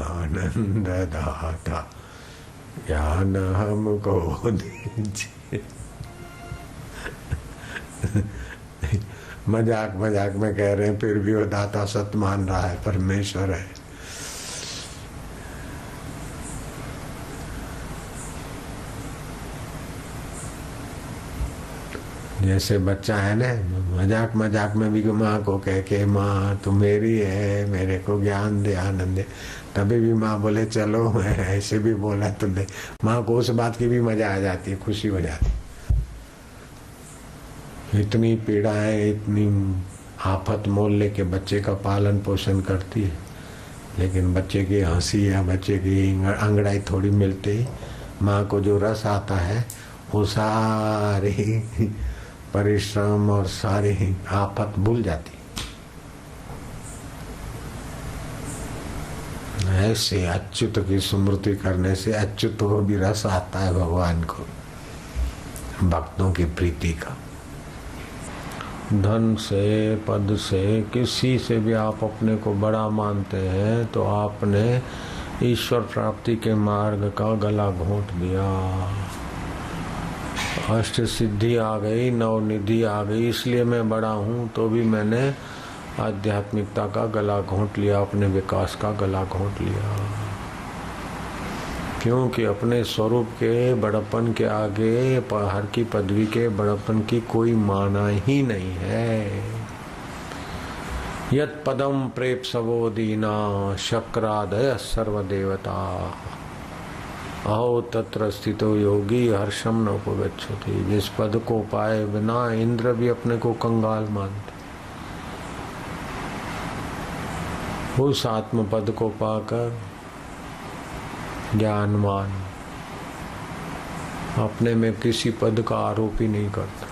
आनंद दाता ज्ञान हमको दीजिए। मजाक मजाक में कह रहे हैं, फिर भी वो दाता सत मान रहा है, परमेश्वर है। जैसे बच्चा है ना, मजाक मजाक में भी माँ को कह के माँ तू मेरी है, मेरे को ज्ञान दे, आनंद दे, तभी भी माँ बोले चलो मैं ऐसे भी बोला तो दे। माँ को उस बात की भी मजा आ जाती है, खुशी हो जाती। इतनी पीड़ा है, इतनी आफत मोल लेके बच्चे का पालन पोषण करती है, लेकिन बच्चे की हंसी या बच्चे की अंगड़ाई थोड़ी मिलते ही माँ को जो रस आता है वो सारी परिश्रम और सारी आफत भूल जाती। ऐसे अच्युत की स्मृति करने से अच्युत को भी रस आता है, भगवान को, भक्तों की प्रीति का। धन से, पद से, किसी से भी आप अपने को बड़ा मानते हैं तो आपने ईश्वर प्राप्ति के मार्ग का गला घोंट दिया। अष्ट सिद्धि आ गई, नवनिधि आ गई, इसलिए मैं बड़ा हूँ, तो भी मैंने आध्यात्मिकता का गला घोंट लिया, अपने विकास का गला घोंट लिया। क्योंकि अपने स्वरूप के बड़प्पन के आगे हर की पदवी के बड़प्पन की कोई माना ही नहीं है। यत् पदम प्रेप्सवो दीना शक्रादय सर्वदेवता अहो तत्र स्थितो योगी हर्षम न उपगच्छति। जिस पद को पाए बिना इंद्र भी अपने को कंगाल मानते, उस आत्म पद को पाकर ज्ञानवान अपने में किसी पद का आरोप ही नहीं करता।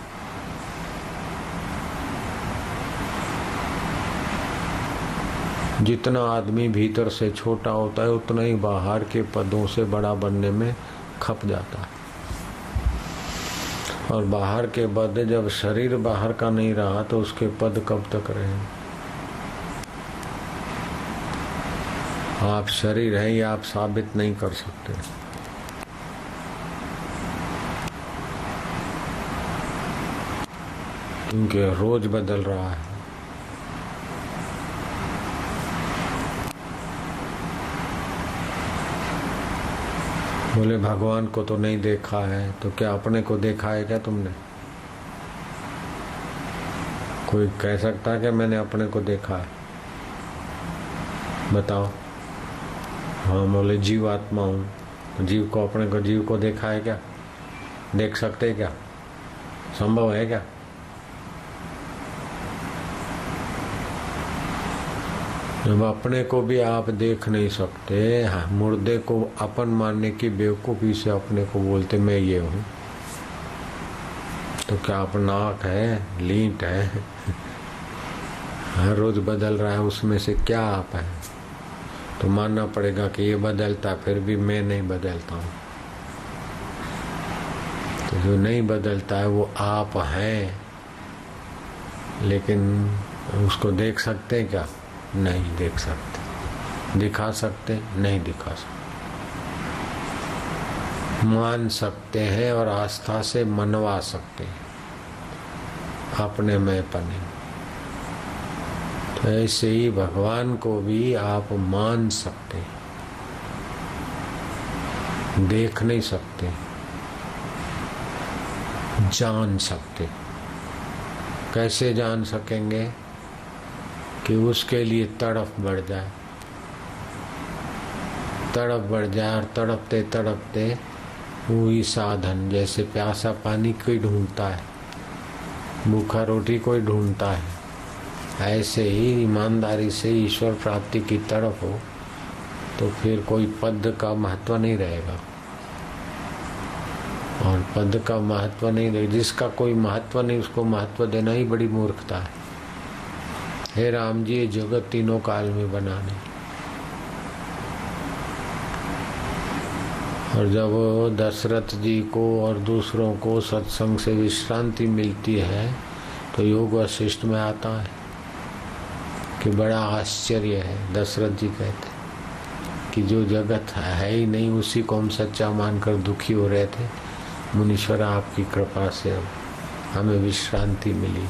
जितना आदमी भीतर से छोटा होता है उतना ही बाहर के पदों से बड़ा बनने में खप जाता है। और बाहर के पद, जब शरीर बाहर का नहीं रहा तो उसके पद कब तक रहे? आप शरीर है ये आप साबित नहीं कर सकते। क्योंकि रोज बदल रहा है। बोले भगवान को तो नहीं देखा है, तो क्या अपने को देखा है क्या तुमने? कोई कह सकता है कि मैंने अपने को देखा है? बताओ। हाँ, बोले जीव आत्मा हूँ, तो जीव को, अपने को, जीव को देखा है क्या? देख सकते क्या? संभव है क्या? जब अपने को भी आप देख नहीं सकते, हाँ, मुर्दे को अपन मानने की बेवकूफ़ी से अपने को बोलते मैं ये हूँ, तो क्या आप नाक है, लींट है, हर रोज बदल रहा है, उसमें से क्या आप है? तो मानना पड़ेगा कि ये बदलता, फिर भी मैं नहीं बदलता हूँ। तो जो नहीं बदलता है वो आप हैं, लेकिन उसको देख सकते हैं क्या? नहीं देख सकते। दिखा सकते? नहीं दिखा सकते। मान सकते हैं और आस्था से मनवा सकते हैं अपने में पने। तो ऐसे ही भगवान को भी आप मान सकते हैं, देख नहीं सकते, जान सकते। कैसे जान सकेंगे? कि उसके लिए तड़प बढ़ जाए, तड़प बढ़ जाए, और तड़पते तड़पते वही साधन, जैसे प्यासा पानी कोई ढूंढता है, भूखा रोटी कोई ढूंढता है, ऐसे ही ईमानदारी से ईश्वर प्राप्ति की तड़प हो तो फिर कोई पद का महत्व नहीं रहेगा। और पद का महत्व नहीं रहेगा, जिसका कोई महत्व नहीं उसको महत्व देना ही बड़ी मूर्खता है। हे राम जी, ये जगत तीनों काल में बनाने। और जब दशरथ जी को और दूसरों को सत्संग से विश्रांति मिलती है तो योग वशिष्ठ में आता है कि बड़ा आश्चर्य है। दशरथ जी कहते कि जो जगत है ही नहीं उसी को हम सच्चा मानकर दुखी हो रहे थे। मुनीश्वर आपकी कृपा से अब हमें विश्रांति मिली।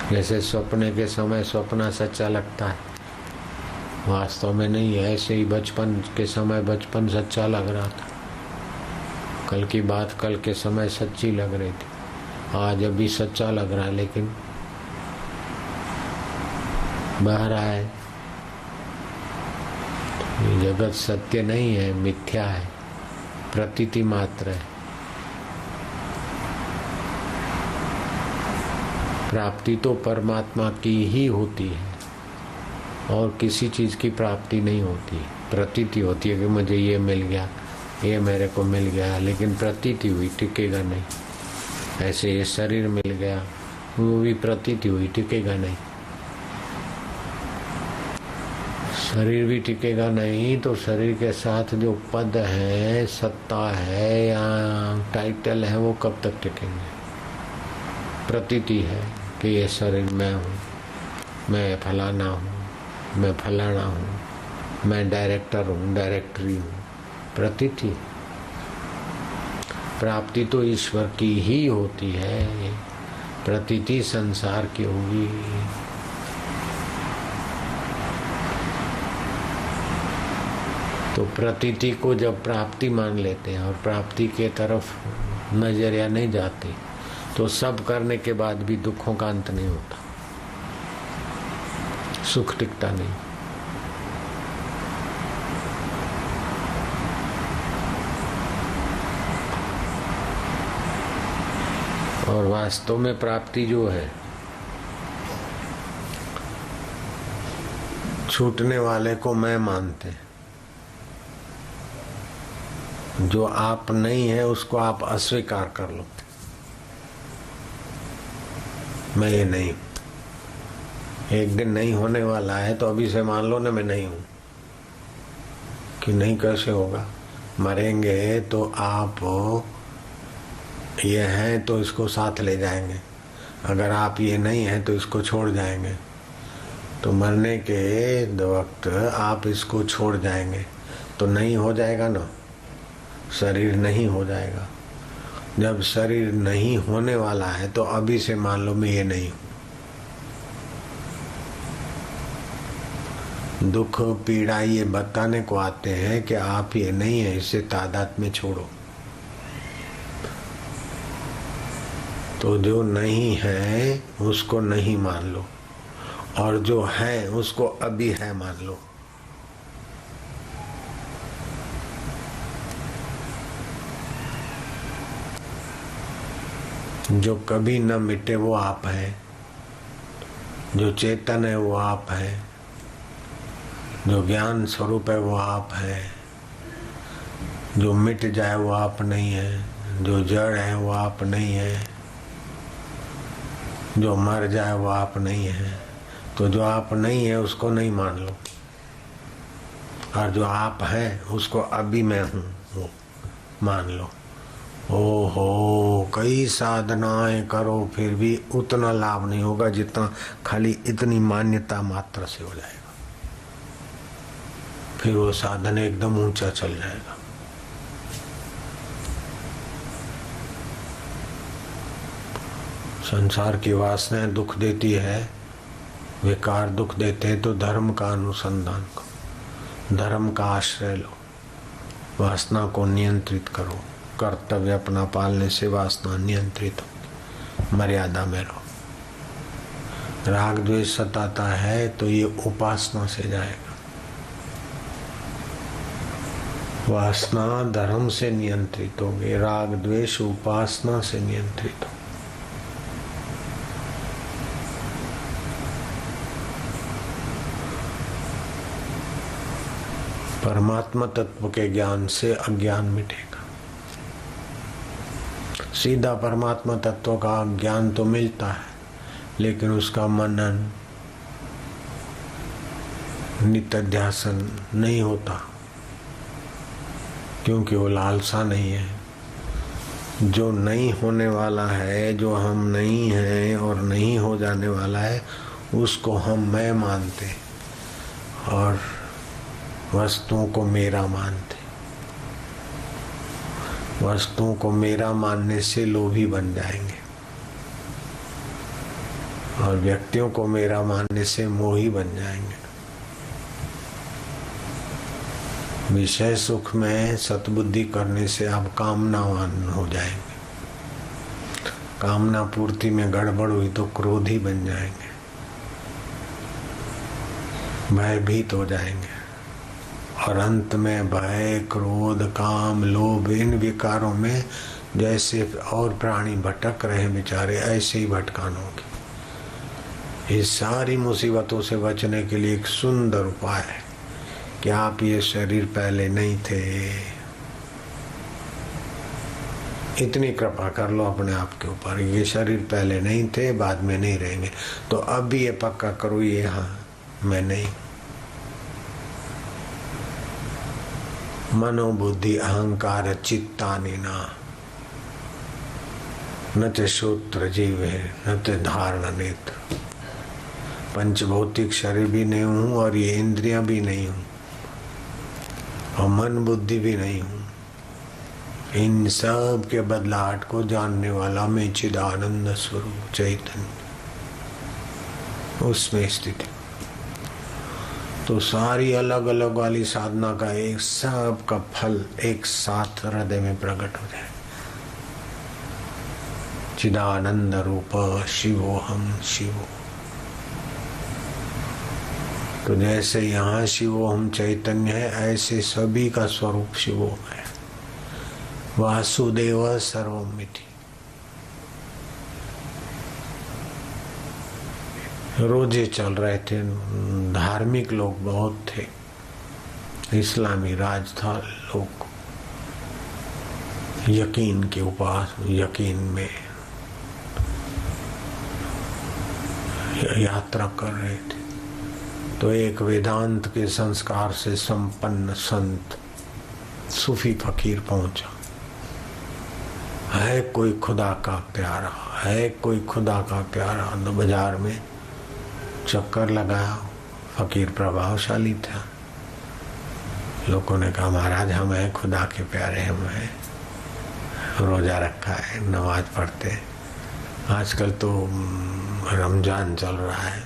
जैसे सपने के समय सपना सच्चा लगता है, वास्तव में नहीं है। ऐसे ही बचपन के समय बचपन सच्चा लग रहा था, कल की बात कल के समय सच्ची लग रही थी, आज अभी सच्चा लग रहा है, लेकिन बह रहा है। ये जगत सत्य नहीं है, मिथ्या है, प्रतीति मात्र है। प्राप्ति तो परमात्मा की ही होती है और किसी चीज की प्राप्ति नहीं होती। प्रतीति होती है कि मुझे ये मिल गया, ये मेरे को मिल गया, लेकिन प्रतीति हुई, टिकेगा नहीं। ऐसे ये शरीर मिल गया, वो भी प्रतीति हुई, टिकेगा नहीं। शरीर भी टिकेगा नहीं तो शरीर के साथ जो पद है, सत्ता है या टाइटल है, वो कब तक टिकेंगे। प्रतीति है कि ये शरीर मैं हूँ, मैं फलाना हूँ, मैं फलाना हूँ, मैं डायरेक्टर हूँ, डायरेक्टरी हूँ, प्रतीति। प्राप्ति तो ईश्वर की ही होती है, प्रतीति संसार की होगी। तो प्रतीति को जब प्राप्ति मान लेते हैं और प्राप्ति के तरफ नजरिया नहीं जाती, तो सब करने के बाद भी दुखों का अंत नहीं होता, सुख टिकता नहीं। और वास्तव में प्राप्ति जो है, छूटने वाले को मैं मानते, जो आप नहीं है उसको आप अस्वीकार कर लो। मैं ये नहीं, एक दिन नहीं होने वाला है तो अभी से मान लो ना मैं नहीं हूं। कि नहीं कैसे होगा, मरेंगे तो आप ये हैं तो इसको साथ ले जाएंगे, अगर आप ये नहीं हैं तो इसको छोड़ जाएंगे। तो मरने के वक्त आप इसको छोड़ जाएंगे तो नहीं हो जाएगा ना, शरीर नहीं हो जाएगा। जब शरीर नहीं होने वाला है तो अभी से मान लो मैं ये नहीं हूं। दुख पीड़ा ये बताने को आते हैं कि आप ये नहीं है, इसे तादाद में छोड़ो। तो जो नहीं है उसको नहीं मान लो, और जो है उसको अभी है मान लो। जो कभी न मिटे वो आप है, जो चेतन है वो आप है, जो ज्ञान स्वरूप है वो आप है, जो मिट जाए वो आप नहीं है, जो जड़ है वो आप नहीं है, जो मर जाए वो आप नहीं है। तो जो आप नहीं है उसको नहीं मान लो, और जो आप है उसको अभी मैं हूँ वो मान लो। ओहो, कई साधनाएं करो फिर भी उतना लाभ नहीं होगा जितना खाली इतनी मान्यता मात्र से हो जाएगा। फिर वो साधन एकदम ऊंचा चल जाएगा। संसार की वासनाएं दुख देती है, विकार दुख देते हैं, तो धर्म का अनुसंधान करो, धर्म का आश्रय लो, वासना को नियंत्रित करो। कर्तव्य अपना पालने से वासना नियंत्रित हो, मर्यादा में रहो। राग द्वेष सताता है तो ये उपासना से जाएगा। वासना धर्म से नियंत्रित होगी, राग द्वेष उपासना से नियंत्रित हो। परमात्मा तत्व के ज्ञान से अज्ञान मिटेगा। सीधा परमात्मा तत्व का ज्ञान तो मिलता है, लेकिन उसका मनन नित्याध्यासन नहीं होता, क्योंकि वो लालसा नहीं है। जो नहीं होने वाला है, जो हम नहीं हैं और नहीं हो जाने वाला है, उसको हम मैं मानते, और वस्तुओं को मेरा मानते। वस्तुओं को मेरा मानने से लोभी बन जाएंगे और व्यक्तियों को मेरा मानने से मोही बन जाएंगे। विषय सुख में सतबुद्धि करने से आप कामनावान हो जाएंगे। कामना पूर्ति में गड़बड़ हुई तो क्रोधी बन जाएंगे, भयभीत हो जाएंगे और अंत में भय, क्रोध, काम, लोभ इन विकारों में जैसे और प्राणी भटक रहे बेचारे ऐसे ही भटकान होगी। इस सारी मुसीबतों से बचने के लिए एक सुंदर उपाय है कि आप ये शरीर पहले नहीं थे, इतनी कृपा कर लो अपने आप के ऊपर। ये शरीर पहले नहीं थे, बाद में नहीं रहेंगे, तो अब भी ये पक्का करो ये हाँ मैं नहीं। मनोबुद्धि अहंकार चित्तानि न च श्रोत्र जीवे न च धारण नेत्र। पंचभौतिक शरीर भी नहीं हूँ और ये इंद्रियां भी नहीं हूँ और मन बुद्धि भी नहीं हूँ। इन सब के बदलाहट को जानने वाला मैं चिदानंद स्वरूप चैतन्य, उसमें स्थिति। तो सारी अलग अलग वाली साधना का एक सब का फल एक साथ हृदय में प्रकट हो जाए। चिदानंद रूप शिवोहम शिवो। तो जैसे यहाँ शिवोहम चैतन्य है, ऐसे सभी का स्वरूप शिवोहम है। वासुदेव सर्वमिति। रोजे चल रहे थे, धार्मिक लोग बहुत थे, इस्लामी राज था, लोग यकीन के उपास, यकीन में यात्रा कर रहे थे। तो एक वेदांत के संस्कार से संपन्न संत सूफी फकीर पहुंचा। है कोई खुदा का प्यारा, है कोई खुदा का प्यारा। तो बाजार में चक्कर लगाया, फकीर प्रभावशाली था। लोगों ने कहा महाराज हम हैं खुदा के प्यारे, हम हैं, रोजा रखा है, नमाज पढ़ते। आजकल तो रमजान चल रहा है,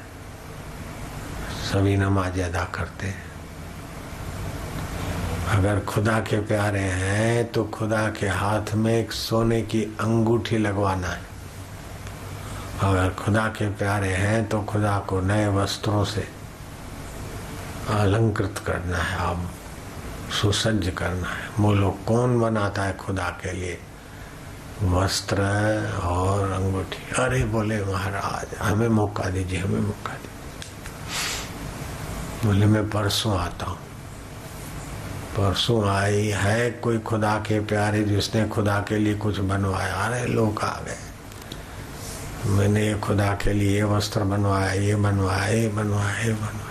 सभी नमाज अदा करते हैं। अगर खुदा के प्यारे हैं तो खुदा के हाथ में एक सोने की अंगूठी लगवाना है। अगर खुदा के प्यारे हैं तो खुदा को नए वस्त्रों से अलंकृत करना है, अब सुसज्ज करना है। बोलो कौन बनाता है खुदा के लिए वस्त्र और अंगूठी? अरे बोले महाराज हमें मौका दीजिए, हमें मौका दीजिए। बोले मैं परसों आता हूँ। परसों आई। है कोई खुदा के प्यारे जिसने खुदा के लिए कुछ बनवाया? अरे लोग आ गए, मैंने ये खुदा के लिए ये वस्त्र बनवाया, ये बनवाया, ये बनवाया, ये बनवाया।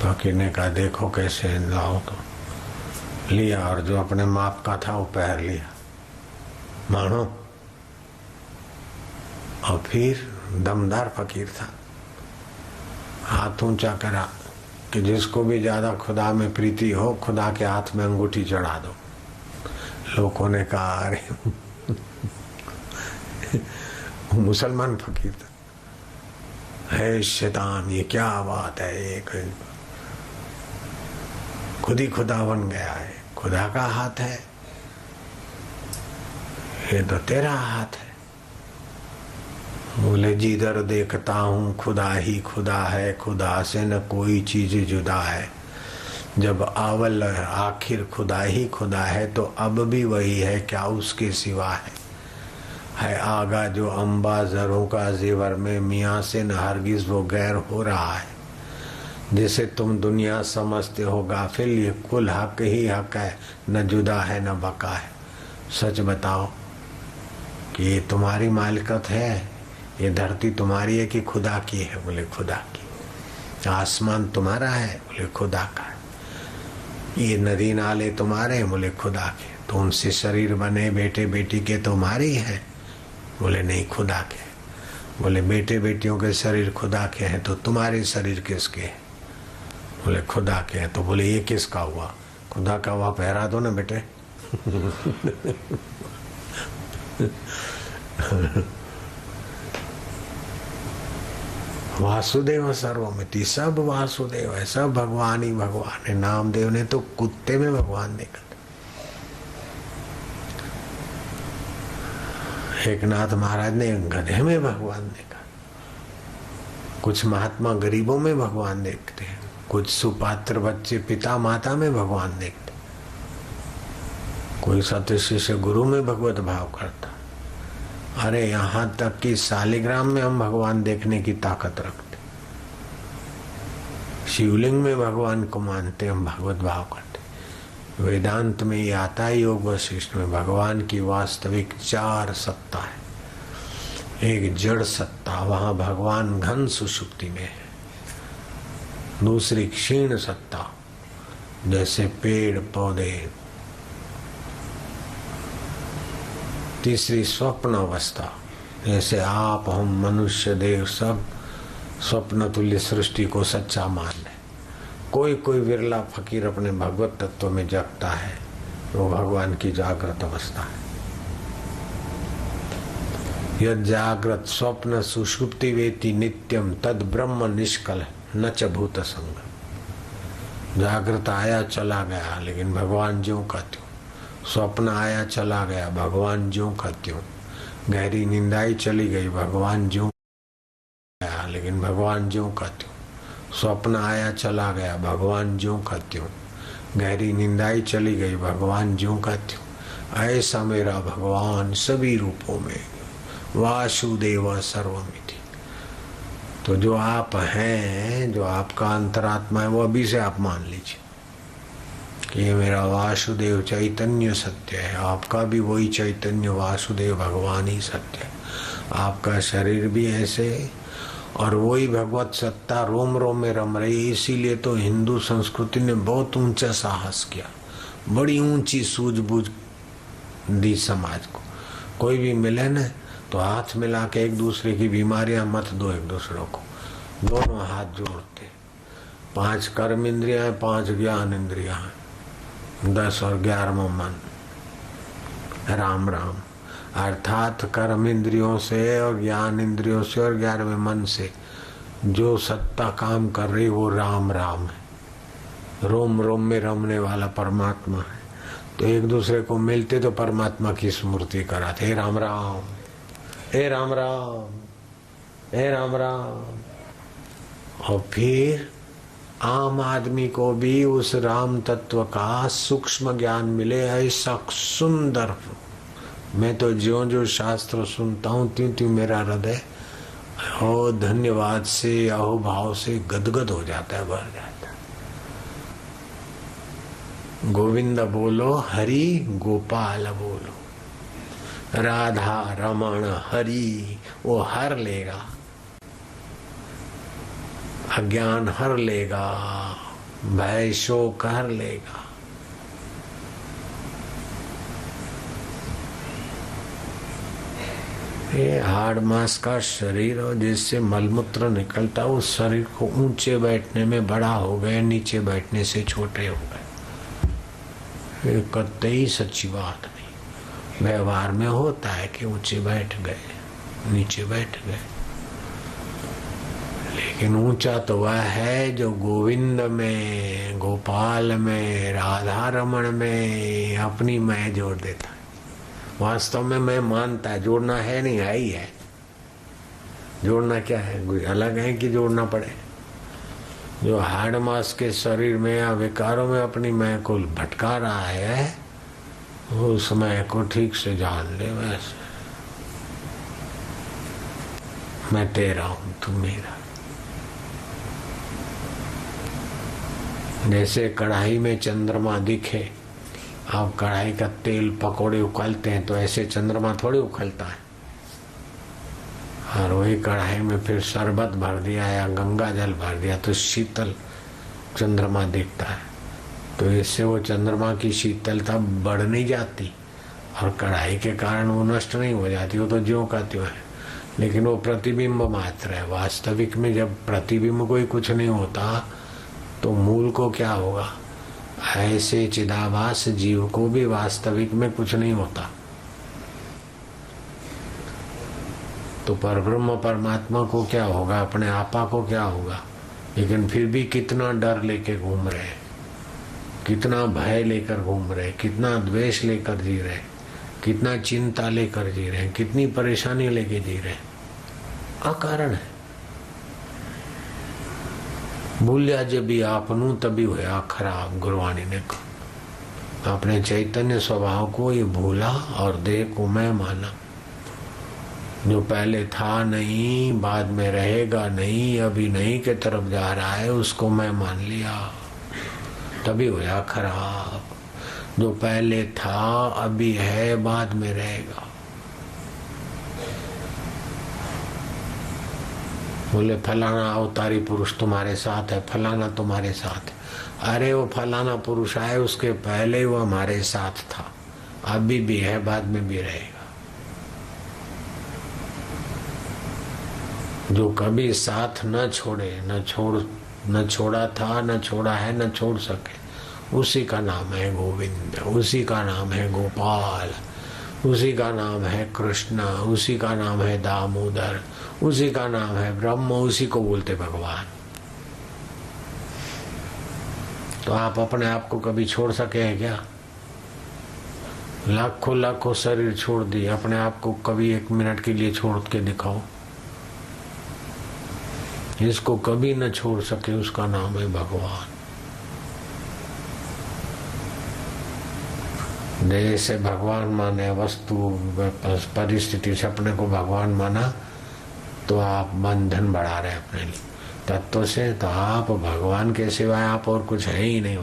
फकीर ने कहा देखो कैसे लाओ। तो लिया और जो अपने माप का था वो पहन लिया, मानो। और फिर दमदार फकीर था, हाथ ऊंचा करा कि जिसको भी ज्यादा खुदा में प्रीति हो खुदा के हाथ में अंगूठी चढ़ा दो। लोगों ने कहा अरे मुसलमान फकीर था। है शैतान, ये क्या बात है, ये खुद ही खुदा बन गया है। खुदा का हाथ है, ये तो तेरा हाथ है। बोले जिधर देखता हूँ खुदा ही खुदा है, खुदा से न कोई चीज जुदा है। जब अव्वल आखिर खुदा ही खुदा है तो अब भी वही है, क्या उसके सिवा है आगा जो अम्बा जरों का जेवर में, मियाँ से न हरगिज वो गैर हो रहा है। जिसे तुम दुनिया समझते हो गाफिल, ये कुल हक ही हक है, न जुदा है न बका है। सच बताओ कि ये तुम्हारी मालिकत है, ये धरती तुम्हारी है कि खुदा की है? बोले खुदा की। आसमान तुम्हारा है? बोले खुदा का है। ये नदी नाले तुम्हारे हैं? बोले खुदा के। तो उनसे शरीर बने बेटे बेटी के तुम्हारे ही हैं? बोले नहीं खुदा के। बोले बेटे बेटियों के शरीर खुदा के हैं, तो तुम्हारे शरीर किसके हैं? बोले खुदा के हैं। तो बोले ये किसका हुआ? खुदा का हुआ, पहरा दो ना बेटे। वासुदेव सर्वमिति, सब वासुदेव है, सब भगवान ही भगवान है। नामदेव ने तो कुत्ते में भगवान देखा। एकनाथ महाराज ने गधे में भगवान देखा। कुछ महात्मा गरीबों में भगवान देखते हैं, कुछ सुपात्र बच्चे पिता माता में भगवान देखते, कोई सत्य शिष्य गुरु में भगवत भाव करता। अरे यहाँ तक कि शालिग्राम में हम भगवान देखने की ताकत रखते, शिवलिंग में भगवान को मानते, हम भगवत भाव करते। वेदांत में ये आता है, योग वशिष्ठ में, भगवान की वास्तविक 4 सत्ता है। एक जड़ सत्ता, वहां भगवान घन सुषुप्ति में है। दूसरी क्षीण सत्ता, जैसे पेड़ पौधे। तीसरी स्वप्न अवस्था, जैसे आप हम मनुष्य देव सब स्वप्न तुल्य सृष्टि को सच्चा मान ले। कोई कोई विरला फकीर अपने भगवत तत्व में जगता है, वो भगवान की जागृत अवस्था है। यद जागृत स्वप्न सुषुप्ति वेति नित्यम तद ब्रह्म निष्कल न च भूत संग। जागृत आया चला गया, लेकिन भगवान ज्यों का त्यों। स्वप्न आया चला गया, भगवान ज्यों का त्यों। गहरी निंदाई चली गई, भगवान ज्यों गया, लेकिन भगवान ज्यों का त्यों। स्वप्न आया चला गया, भगवान ज्यों का त्यों। गहरी निंदाई चली गई, भगवान ज्यों का त्यों। ऐसा मेरा भगवान सभी रूपों में, वासुदेव सर्वमिति। तो जो आप हैं, जो आपका अंतरात्मा है, वो अभी से आप मान लीजिए कि ये मेरा वासुदेव चैतन्य सत्य है। आपका भी वही चैतन्य वासुदेव भगवान ही सत्य है। आपका शरीर भी ऐसे, और वही भगवत सत्ता रोम रोम में रम रही। इसीलिए तो हिंदू संस्कृति ने बहुत ऊंचा साहस किया, बड़ी ऊंची सूझबूझ दी समाज को। कोई भी मिले न तो हाथ मिला के एक दूसरे की बीमारियां मत दो एक दूसरों को, दोनों हाथ जोड़ते। 5 कर्म इंद्रियां हैं, 5 ज्ञान इंद्रियां हैं, 10 और 11वां मन। राम राम अर्थात कर्म इंद्रियों से और ज्ञान इंद्रियों से और 11वें मन से जो सत्ता काम कर रही, वो राम राम है। रोम रोम में रमने वाला परमात्मा है। तो एक दूसरे को मिलते तो परमात्मा की स्मृति कराते, हे राम राम, हे राम राम, हे राम राम। और फिर आम आदमी को भी उस राम तत्व का सूक्ष्म ज्ञान मिले, ऐसा सुंदर। मैं तो ज्यों ज्यों शास्त्र सुनता हूँ त्यों त्यों मेरा हृदय ओ धन्यवाद से, अहो भाव से गदगद हो जाता है, भर जाता है। गोविंद बोलो, हरि गोपाल बोलो, राधा रमण हरि, वो हर लेगा, अज्ञान हर लेगा, भय शोक हर लेगा। ये हाड़ मांस का शरीर और जिससे मलमूत्र निकलता, उस शरीर को ऊंचे बैठने में बड़ा हो गए, नीचे बैठने से छोटे हो गए। ये कतई सच्ची बात नहीं। व्यवहार में होता है कि ऊंचे बैठ गए, नीचे बैठ गए, लेकिन ऊंचा तो वह है जो गोविंद में, गोपाल में, राधा रमण में अपनी मैं जोड़ देता है। वास्तव में मैं मानता है, जोड़ना है नहीं, है ही है। जोड़ना क्या है, कोई अलग है कि जोड़ना पड़े। जो हाड़ मास के शरीर में या विकारों में अपनी मैं को भटका रहा है, उस मैं को ठीक से जान ले। वैसे मैं तेरा हूं, तू मेरा। जैसे कढ़ाई में चंद्रमा दिखे, आप कढ़ाई का तेल पकोड़े उखलते हैं, तो ऐसे चंद्रमा थोड़ी उखलता है। और वही कढ़ाई में फिर शरबत भर दिया या गंगा जल भर दिया तो शीतल चंद्रमा दिखता है। तो इससे वो चंद्रमा की शीतलता बढ़ नहीं जाती और कढ़ाई के कारण वो नष्ट नहीं हो जाती, वो तो ज्यों का त्यों है। लेकिन वो प्रतिबिंब मात्र है। वास्तविक में जब प्रतिबिंब को ही कुछ नहीं होता तो मूल को क्या होगा? ऐसे चिदाभास जीव को भी वास्तविक में कुछ नहीं होता। तो परब्रह्म परमात्मा को क्या होगा? अपने आपा को क्या होगा? लेकिन फिर भी कितना डर लेके घूम रहे, कितना भय लेकर घूम रहे, कितना द्वेष लेकर जी रहे, कितना चिंता लेकर जी रहे, कितनी परेशानी लेके जी रहे। अकारण है। भूलिया जब भी आपनू तभी हुआ खराब। गुरुवाणी ने कहा अपने चैतन्य स्वभाव को ये भूला और देह को मैं माना। जो पहले था नहीं, बाद में रहेगा नहीं, अभी नहीं के तरफ जा रहा है, उसको मैं मान लिया, तभी हुआ खराब। जो पहले था, अभी है, बाद में रहेगा। बोले फलाना अवतारी पुरुष तुम्हारे साथ है, फलाना तुम्हारे साथ है। अरे वो फलाना पुरुष आए उसके पहले वो हमारे साथ था, अभी भी है, बाद में भी रहेगा। जो कभी साथ न छोड़े, न छोड़ा था, न छोड़ा है, न छोड़ सके, उसी का नाम है गोविंद, उसी का नाम है गोपाल, उसी का नाम है कृष्ण, उसी का नाम है दामोदर, उसी का नाम है ब्रह्म, उसी को बोलते भगवान। तो आप अपने आप को कभी छोड़ सके हैं क्या? लाखों लाखों शरीर छोड़ दिए, अपने आप को कभी एक मिनट के लिए छोड़ के दिखाओ। इसको कभी न छोड़ सके, उसका नाम है भगवान। देह से भगवान माने, वस्तु परिस्थिति से अपने को भगवान माना तो आप बंधन बढ़ा रहे अपने लिए। तत्व से तो आप भगवान के सिवाय आप और कुछ है ही नहीं।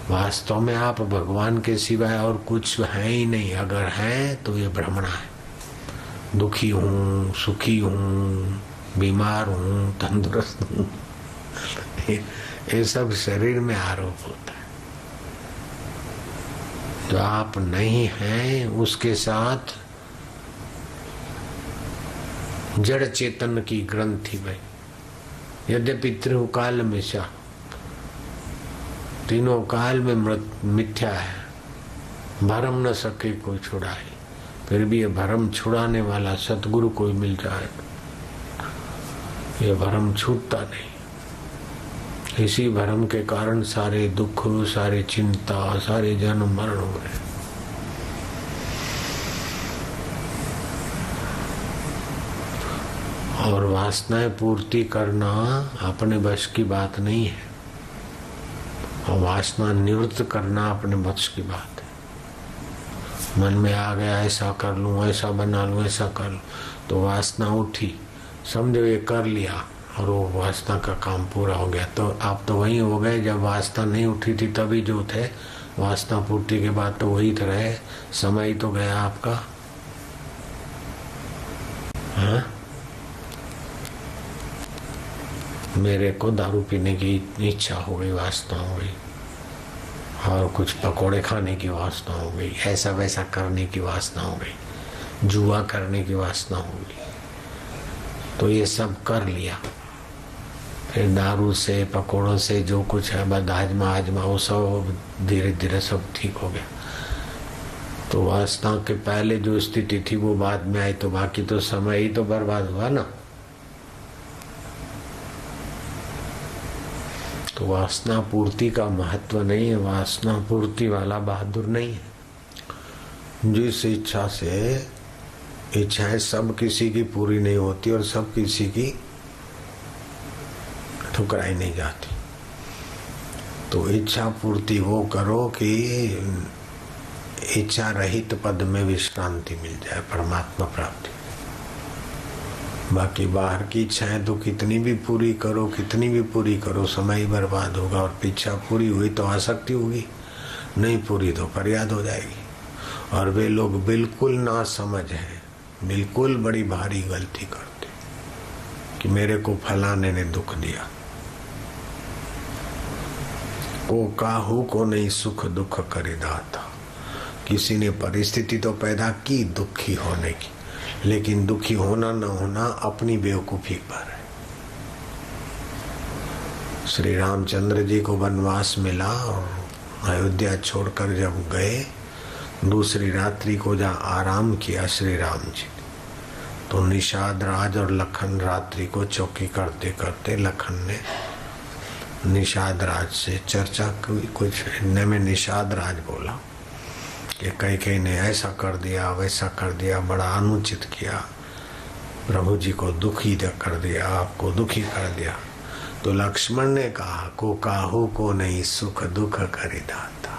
वास्तव में आप भगवान के सिवाय और कुछ है ही नहीं। अगर है तो ये भ्रमणा है। दुखी हूँ, सुखी हूँ, बीमार हूँ, तंदुरुस्त हूँ, ये सब शरीर में आरोप होता है। जो आप नहीं हैं उसके साथ जड़ चेतन की ग्रंथि में, यद्यपि त्रिकाल मिथ्या, तीनों काल में मिथ्या है, भरम न सके कोई छुड़ाए। फिर भी ये भरम छुड़ाने वाला सतगुरु कोई मिल जाए, ये भरम छूटता नहीं। इसी भरम के कारण सारे दुख, सारे चिंता, सारे जन्म मरण हो रहे। और वासनाएं पूर्ति करना अपने बस की बात नहीं है, और वासना निवृत्त करना अपने बस की बात है। मन में आ गया ऐसा कर लूं, ऐसा बना लूं, ऐसा कर लूं, तो वासना उठी, समझो ये कर लिया और वो वासना का काम पूरा हो गया। तो आप तो वही हो गए जब वासना नहीं उठी थी, तभी जो थे। वासना पूर्ति के बाद तो वही तो रहे, समय तो गया आपका। हाँ, मेरे को दारू पीने की इच्छा हो गई, वासना हो गई, और कुछ पकोड़े खाने की वासना हो गई, ऐसा वैसा करने की वासना हो गई, जुआ करने की वासना हो गई, तो ये सब कर लिया। फिर दारू से, पकोड़ों से जो कुछ है बदहाजमा हाजमा, वो सब धीरे धीरे सब ठीक हो गया। तो वासना के पहले जो स्थिति थी वो बाद में आई, तो बाकी तो समय ही तो बर्बाद हुआ ना। तो वासना पूर्ति का महत्व नहीं है, वासना पूर्ति वाला बहादुर नहीं है। जिस इच्छा से, इच्छाएं सब किसी की पूरी नहीं होती और सब किसी की ठुकराई नहीं जाती। तो इच्छा पूर्ति वो करो कि इच्छा रहित पद में विश्रांति मिल जाए, परमात्मा प्राप्ति। बाकी बाहर की इच्छाएं तो कितनी भी पूरी करो, कितनी भी पूरी करो, समय ही बर्बाद होगा। और इच्छा पूरी हुई तो आसक्ति होगी, नहीं पूरी तो फरियाद हो जाएगी। और वे लोग बिल्कुल ना समझ है, बिल्कुल बड़ी भारी गलती करते कि मेरे को फलाने ने दुख दिया। को काहू को नहीं सुख दुख करे दाता, किसी ने परिस्थिति तो पैदा की दुखी होने की, लेकिन दुखी होना न होना अपनी बेवकूफी पर है। श्री रामचंद्र जी को वनवास मिला और अयोध्या छोड़कर जब गए, दूसरी रात्रि को जहाँ आराम किया श्री राम जी, तो निषाद राज और लखन रात्रि को चौकी करते करते लखन ने निषाद राज से चर्चा की। कुछ इतने में निषाद राज बोला कि कई ने ऐसा कर दिया, वैसा कर दिया, बड़ा अनुचित किया, प्रभु जी को दुखी कर दिया, आपको दुखी कर दिया। तो लक्ष्मण ने कहा, को काहू को नहीं सुख दुख करि दाता।